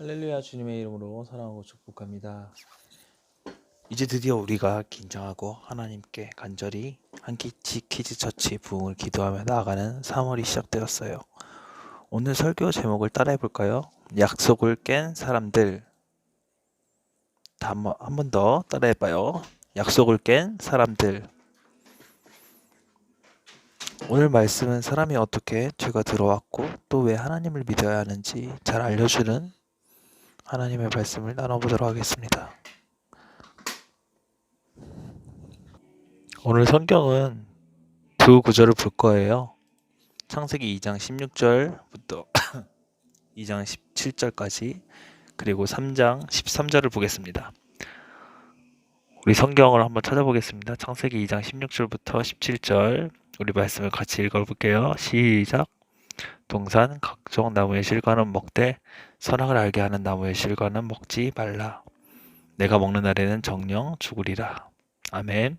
할렐루야. 주님의 이름으로 사랑하고 축복합니다. 이제 드디어 우리가 긴장하고 하나님께 간절히 한키치 키즈 처치 부흥을 기도하며 나아가는 3월이 시작되었어요. 오늘 설교 제목을 따라해 볼까요? 약속을 깬 사람들. 한 번 더 따라해 봐요. 약속을 깬 사람들. 오늘 말씀은 사람이 어떻게 죄가 들어왔고 또 왜 하나님을 믿어야 하는지 잘 알려주는 하나님의 말씀을 나눠보도록 하겠습니다. 오늘 성경은 두 구절을 볼 거예요. 창세기 2장 16절부터 2장 17절까지 그리고 3장 13절을 보겠습니다. 우리 성경을 한번 찾아보겠습니다. 창세기 2장 16절부터 17절 우리 말씀을 같이 읽어볼게요. 시작. 동산 각종 나무의 실과는 먹되 선악을 알게 하는 나무의 실과는 먹지 말라. 내가 먹는 날에는 정령 죽으리라. 아멘.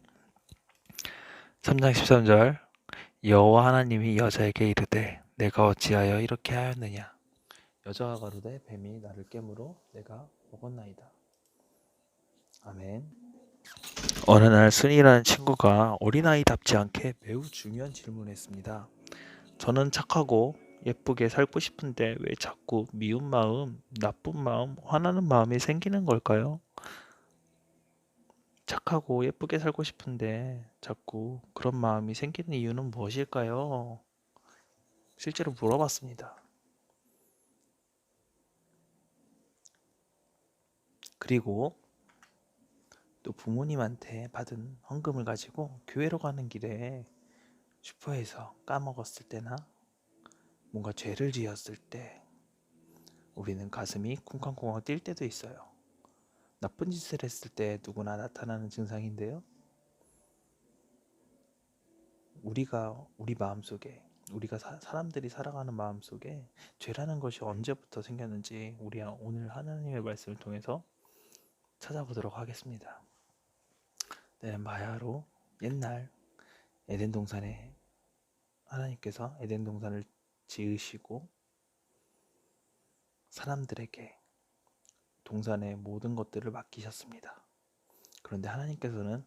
3장 13절 여호와 하나님이 여자에게 이르되 내가 어찌하여 이렇게 하였느냐. 여자가 가로되 뱀이 나를 깨므로 내가 먹었나이다. 아멘. 어느 날 순이라는 친구가 어린아이답지 않게 매우 중요한 질문을 했습니다. 저는 착하고 예쁘게 살고 싶은데 왜 자꾸 미운 마음, 나쁜 마음, 화나는 마음이 생기는 걸까요? 착하고 예쁘게 살고 싶은데 자꾸 그런 마음이 생기는 이유는 무엇일까요? 실제로 물어봤습니다. 그리고 또 부모님한테 받은 헌금을 가지고 교회로 가는 길에 슈퍼에서 까먹었을 때나 뭔가 죄를 지었을 때 우리는 가슴이 쿵쾅쿵쾅 뛸 때도 있어요. 나쁜 짓을 했을 때 누구나 나타나는 증상인데요. 우리 마음속에 우리가 사람들이 살아가는 마음속에 죄라는 것이 언제부터 생겼는지 우리 오늘 하나님의 말씀을 통해서 찾아보도록 하겠습니다. 네, 마야로 옛날 에덴 동산에 하나님께서 에덴 동산을 지으시고 사람들에게 동산의 모든 것들을 맡기셨습니다. 그런데 하나님께서는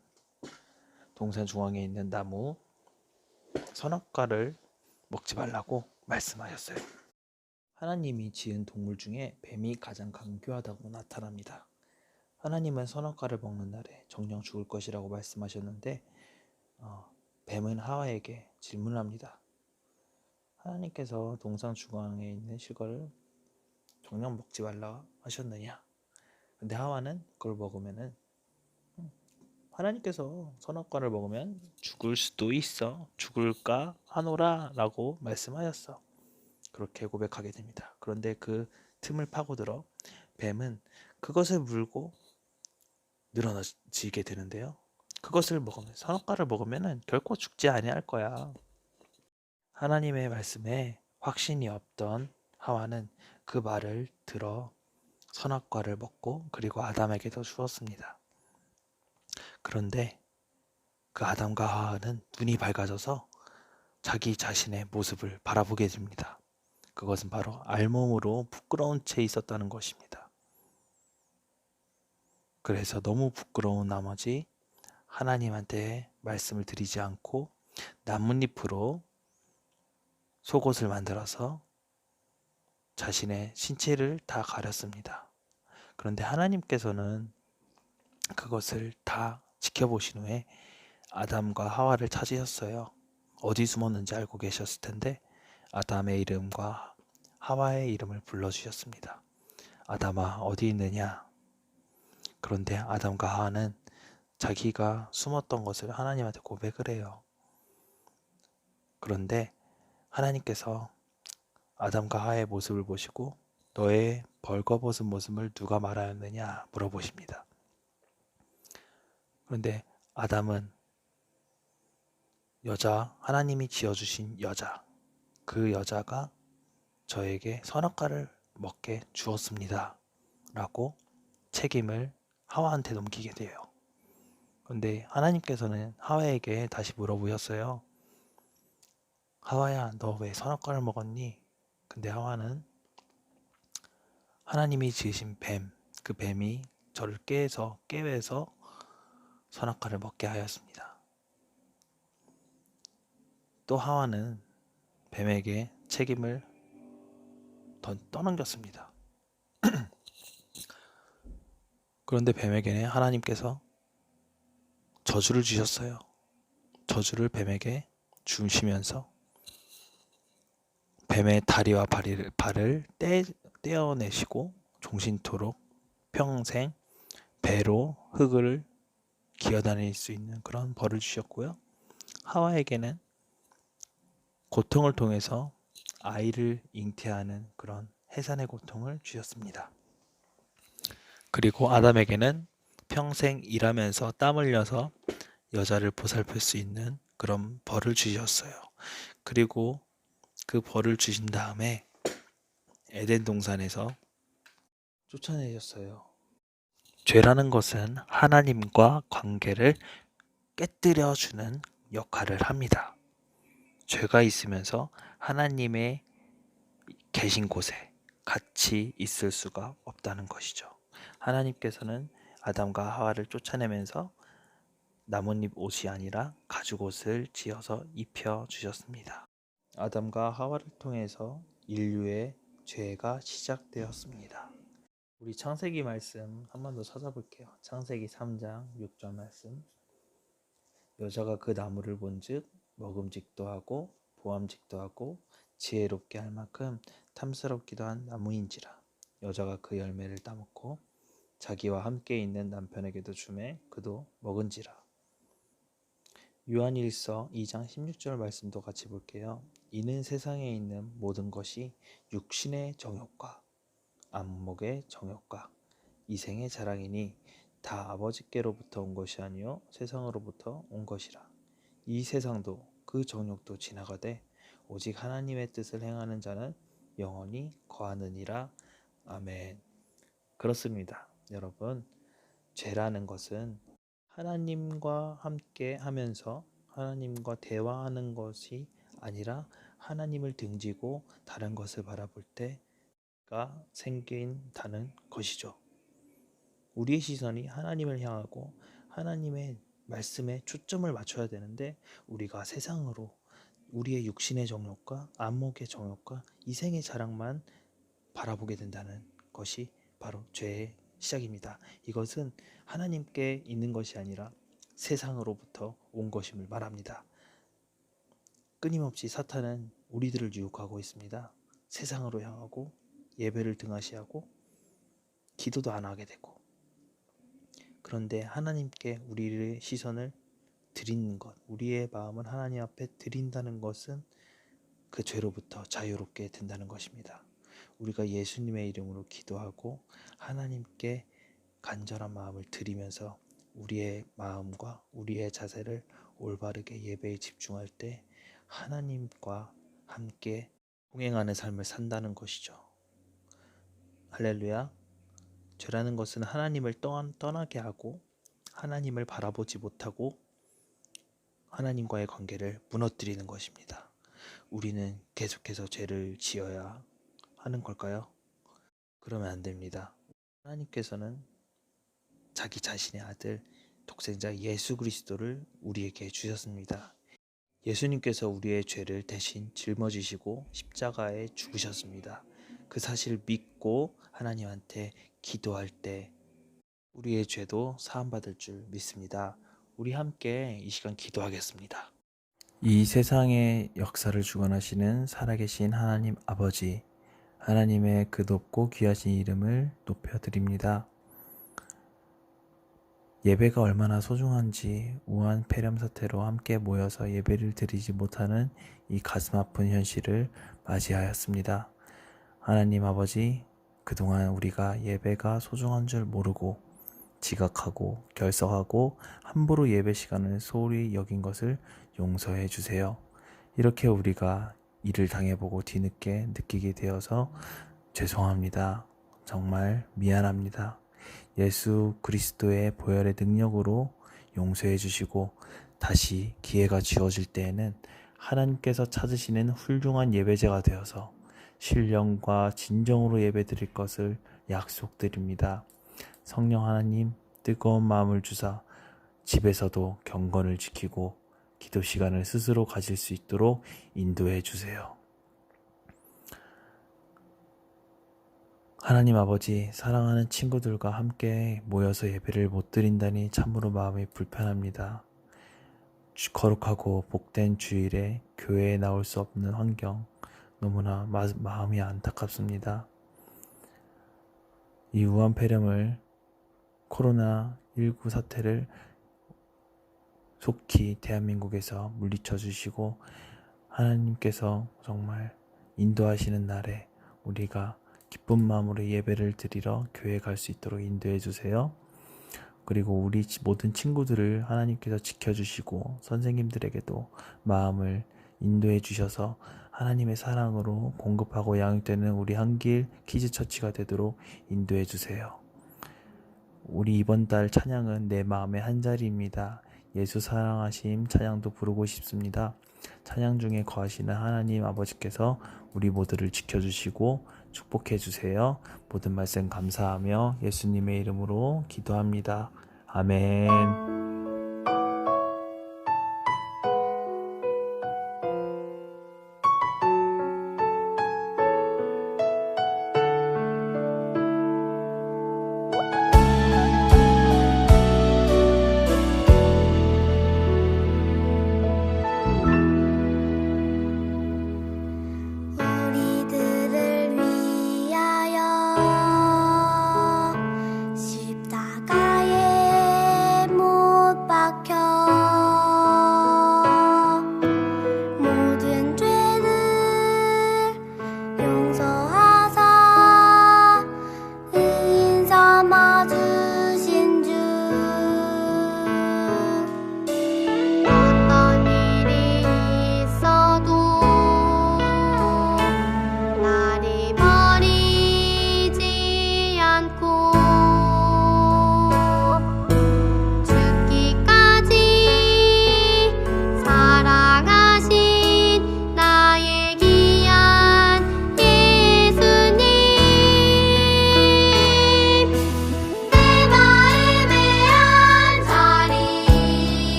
동산 중앙에 있는 나무 선악과를 먹지 말라고 말씀하셨어요. 하나님이 지은 동물 중에 뱀이 가장 강교하다고 나타납니다. 하나님은 선악과를 먹는 날에 정령 죽을 것이라고 말씀하셨는데 뱀은 하와에게 질문을 합니다. 하나님께서 동산 중앙에 있는 실과를 정령 먹지 말라 하셨느냐? 근데 하와는 그걸 먹으면은 하나님께서 선악과를 먹으면 죽을 수도 있어. 죽을까 하노라 라고 말씀하셨어. 그렇게 고백하게 됩니다. 그런데 그 틈을 파고들어 뱀은 그것을 물고 늘어지게 되는데요. 그것을 먹으면 선악과를 먹으면 결코 죽지 아니할 거야. 하나님의 말씀에 확신이 없던 하와는 그 말을 들어 선악과를 먹고 그리고 아담에게도 주었습니다. 그런데 그 아담과 하와는 눈이 밝아져서 자기 자신의 모습을 바라보게 됩니다. 그것은 바로 알몸으로 부끄러운 채 있었다는 것입니다. 그래서 너무 부끄러운 나머지 하나님한테 말씀을 드리지 않고 나뭇잎으로 속옷을 만들어서 자신의 신체를 다 가렸습니다. 그런데 하나님께서는 그것을 다 지켜보신 후에 아담과 하와를 찾으셨어요. 어디 숨었는지 알고 계셨을 텐데 아담의 이름과 하와의 이름을 불러주셨습니다. 아담아 어디 있느냐? 그런데 아담과 하와는 자기가 숨었던 것을 하나님한테 고백을 해요. 그런데 하나님께서 아담과 하와의 모습을 보시고 너의 벌거벗은 모습을 누가 말하였느냐 물어보십니다. 그런데 아담은 하나님이 지어주신 여자, 그 여자가 저에게 선악과를 먹게 주었습니다 라고 책임을 하와한테 넘기게 돼요. 그런데 하나님께서는 하와에게 다시 물어보셨어요. 하와야, 너 왜 선악과를 먹었니? 근데 하와는 하나님이 지으신 뱀, 그 뱀이 저를 깨워서 선악과를 먹게 하였습니다. 또 하와는 뱀에게 책임을 떠넘겼습니다. 그런데 뱀에게는 하나님께서 저주를 주셨어요. 저주를 뱀에게 주시면서 뱀의 다리와 발을 떼어내시고 종신토록 평생 배로 흙을 기어다닐 수 있는 그런 벌을 주셨고요. 하와에게는 고통을 통해서 아이를 잉태하는 그런 해산의 고통을 주셨습니다. 그리고 아담에게는 평생 일하면서 땀 흘려서 여자를 보살필 수 있는 그런 벌을 주셨어요. 그리고 그 벌을 주신 다음에 에덴 동산에서 쫓아내셨어요. 죄라는 것은 하나님과 관계를 깨뜨려주는 역할을 합니다. 죄가 있으면서 하나님의 계신 곳에 같이 있을 수가 없다는 것이죠. 하나님께서는 아담과 하와를 쫓아내면서 나뭇잎 옷이 아니라 가죽 옷을 지어서 입혀 주셨습니다. 아담과 하와를 통해서 인류의 죄가 시작되었습니다. 우리 창세기 말씀 한 번 더 찾아볼게요. 창세기 3장 6절 말씀. 여자가 그 나무를 본즉 먹음직도 하고 보암직도 하고 지혜롭게 할 만큼 탐스럽기도 한 나무인지라. 여자가 그 열매를 따먹고 자기와 함께 있는 남편에게도 주매 그도 먹은지라. 요한일서 2장 16절 말씀도 같이 볼게요. 이는 세상에 있는 모든 것이 육신의 정욕과 안목의 정욕과 이생의 자랑이니 다 아버지께로부터 온 것이 아니요 세상으로부터 온 것이라. 이 세상도 그 정욕도 지나가되 오직 하나님의 뜻을 행하는 자는 영원히 거하느니라. 아멘. 그렇습니다. 여러분, 죄라는 것은 하나님과 함께 하면서 하나님과 대화하는 것이 아니라 하나님을 등지고 다른 것을 바라볼 때가 생긴다는 것이죠. 우리의 시선이 하나님을 향하고 하나님의 말씀에 초점을 맞춰야 되는데 우리가 세상으로 우리의 육신의 정욕과 안목의 정욕과 이생의 자랑만 바라보게 된다는 것이 바로 죄의 시작입니다. 이것은 하나님께 있는 것이 아니라 세상으로부터 온 것임을 말합니다. 끊임없이 사탄은 우리들을 유혹하고 있습니다. 세상으로 향하고 예배를 등하시하고 기도도 안 하게 되고. 그런데 하나님께 우리의 시선을 드리는 것, 우리의 마음을 하나님 앞에 드린다는 것은 그 죄로부터 자유롭게 된다는 것입니다. 우리가 예수님의 이름으로 기도하고 하나님께 간절한 마음을 드리면서 우리의 마음과 우리의 자세를 올바르게 예배에 집중할 때 하나님과 함께 동행하는 삶을 산다는 것이죠. 할렐루야. 죄라는 것은 하나님을 떠나게 하고 하나님을 바라보지 못하고 하나님과의 관계를 무너뜨리는 것입니다. 우리는 계속해서 죄를 지어야 하는 걸까요? 그러면 안 됩니다. 하나님께서는 자기 자신의 아들 독생자 예수 그리스도를 우리에게 주셨습니다. 예수님께서 우리의 죄를 대신 짊어지시고 십자가에 죽으셨습니다. 그 사실을 믿고 하나님한테 기도할 때 우리의 죄도 사함받을 줄 믿습니다. 우리 함께 이 시간 기도하겠습니다. 이 세상의 역사를 주관하시는 살아계신 하나님 아버지, 하나님의 그 높고 귀하신 이름을 높여드립니다. 예배가 얼마나 소중한지 우한 폐렴 사태로 함께 모여서 예배를 드리지 못하는 이 가슴 아픈 현실을 맞이하였습니다. 하나님 아버지, 그동안 우리가 예배가 소중한 줄 모르고 지각하고 결석하고 함부로 예배 시간을 소홀히 여긴 것을 용서해 주세요. 이렇게 우리가 일을 당해보고 뒤늦게 느끼게 되어서 죄송합니다. 정말 미안합니다. 예수 그리스도의 보혈의 능력으로 용서해 주시고 다시 기회가 주어질 때에는 하나님께서 찾으시는 훌륭한 예배자가 되어서 신령과 진정으로 예배드릴 것을 약속드립니다. 성령 하나님, 뜨거운 마음을 주사 집에서도 경건을 지키고 기도 시간을 스스로 가질 수 있도록 인도해 주세요. 하나님 아버지, 사랑하는 친구들과 함께 모여서 예배를 못 드린다니 참으로 마음이 불편합니다. 거룩하고 복된 주일에 교회에 나올 수 없는 환경, 너무나 마음이 안타깝습니다. 이 우한폐렴을, 코로나19 사태를 속히 대한민국에서 물리쳐 주시고 하나님께서 정말 인도하시는 날에 우리가 기쁜 마음으로 예배를 드리러 교회에 갈 수 있도록 인도해 주세요. 그리고 우리 모든 친구들을 하나님께서 지켜주시고 선생님들에게도 마음을 인도해 주셔서 하나님의 사랑으로 공급하고 양육되는 우리 한길 키즈처치가 되도록 인도해 주세요. 우리 이번 달 찬양은 내 마음의 한자리입니다. 예수 사랑하심 찬양도 부르고 싶습니다. 찬양 중에 거하시는 하나님 아버지께서 우리 모두를 지켜주시고 축복해 주세요. 모든 말씀 감사하며 예수님의 이름으로 기도합니다. 아멘.